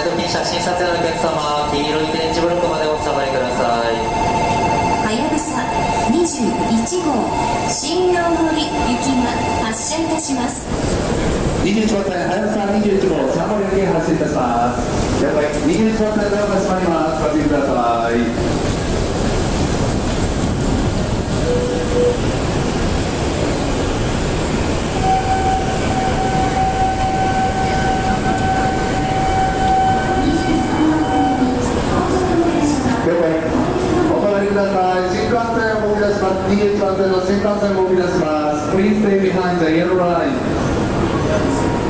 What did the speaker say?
ド禁車新撮影のお客様、黄色い点字ブロックまでお下がりください。はやぶさ21号新青森行きが発車いたします。21番線はやぶさ21号3森行きが発車いたします。了解。21番線ドアが閉まります。ご注意ください。新幹線を動き出します。21番線の新幹線を動き出します。Please stay behind the yellow line.